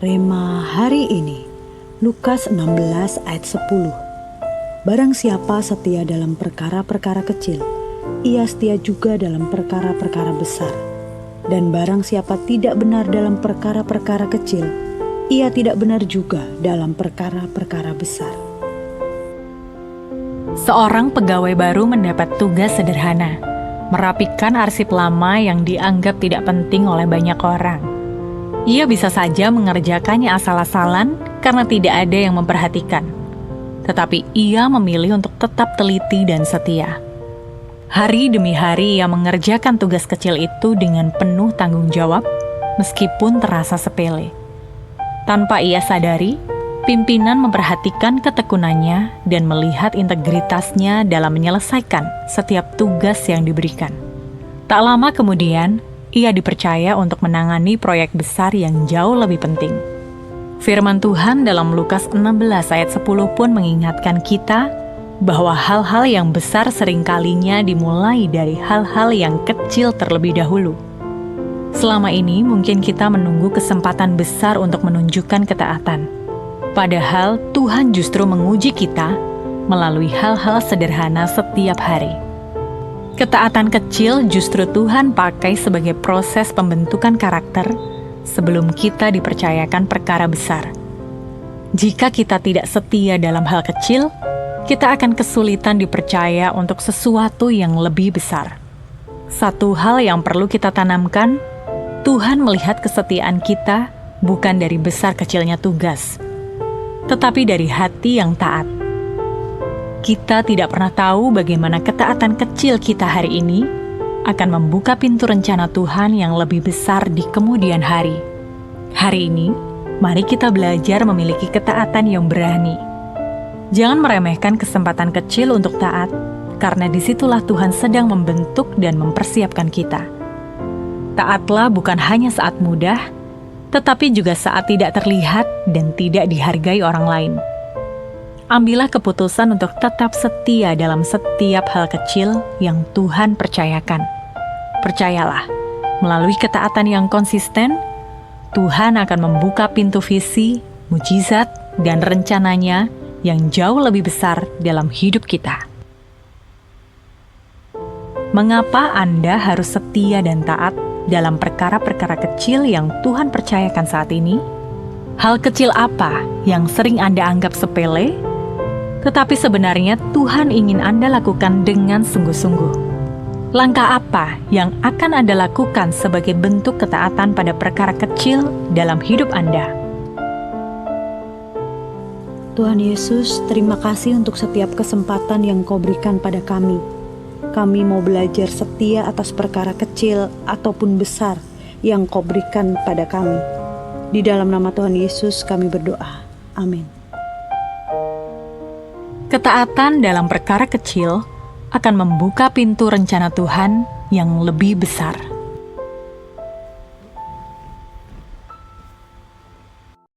Rema hari ini, Lukas 16 ayat 10. Barang siapa setia dalam perkara-perkara kecil, ia setia juga dalam perkara-perkara besar. Dan barang siapa tidak benar dalam perkara-perkara kecil, ia tidak benar juga dalam perkara-perkara besar. Seorang pegawai baru mendapat tugas sederhana, merapikan arsip lama yang dianggap tidak penting oleh banyak orang. Ia bisa saja mengerjakannya asal-asalan karena tidak ada yang memperhatikan. Tetapi ia memilih untuk tetap teliti dan setia. Hari demi hari ia mengerjakan tugas kecil itu dengan penuh tanggung jawab, meskipun terasa sepele. Tanpa ia sadari, pimpinan memperhatikan ketekunannya dan melihat integritasnya dalam menyelesaikan setiap tugas yang diberikan. Tak lama kemudian, ia dipercaya untuk menangani proyek besar yang jauh lebih penting. Firman Tuhan dalam Lukas 16 ayat 10 pun mengingatkan kita bahwa hal-hal yang besar seringkalinya dimulai dari hal-hal yang kecil terlebih dahulu. Selama ini mungkin kita menunggu kesempatan besar untuk menunjukkan ketaatan. Padahal Tuhan justru menguji kita melalui hal-hal sederhana setiap hari. Ketaatan kecil justru Tuhan pakai sebagai proses pembentukan karakter sebelum kita dipercayakan perkara besar. Jika kita tidak setia dalam hal kecil, kita akan kesulitan dipercaya untuk sesuatu yang lebih besar. Satu hal yang perlu kita tanamkan, Tuhan melihat kesetiaan kita bukan dari besar kecilnya tugas, tetapi dari hati yang taat. Kita tidak pernah tahu bagaimana ketaatan kecil kita hari ini akan membuka pintu rencana Tuhan yang lebih besar di kemudian hari. Hari ini, mari kita belajar memiliki ketaatan yang berani. Jangan meremehkan kesempatan kecil untuk taat, karena disitulah Tuhan sedang membentuk dan mempersiapkan kita. Taatlah bukan hanya saat mudah, tetapi juga saat tidak terlihat dan tidak dihargai orang lain. Ambillah keputusan untuk tetap setia dalam setiap hal kecil yang Tuhan percayakan. Percayalah, melalui ketaatan yang konsisten, Tuhan akan membuka pintu visi, mujizat, dan rencananya yang jauh lebih besar dalam hidup kita. Mengapa Anda harus setia dan taat dalam perkara-perkara kecil yang Tuhan percayakan saat ini? Hal kecil apa yang sering Anda anggap sepele, tetapi sebenarnya Tuhan ingin Anda lakukan dengan sungguh-sungguh? Langkah apa yang akan Anda lakukan sebagai bentuk ketaatan pada perkara kecil dalam hidup Anda? Tuhan Yesus, terima kasih untuk setiap kesempatan yang Kau berikan pada kami. Kami mau belajar setia atas perkara kecil ataupun besar yang Kau berikan pada kami. Di dalam nama Tuhan Yesus kami berdoa. Amin. Ketaatan dalam perkara kecil akan membuka pintu rencana Tuhan yang lebih besar.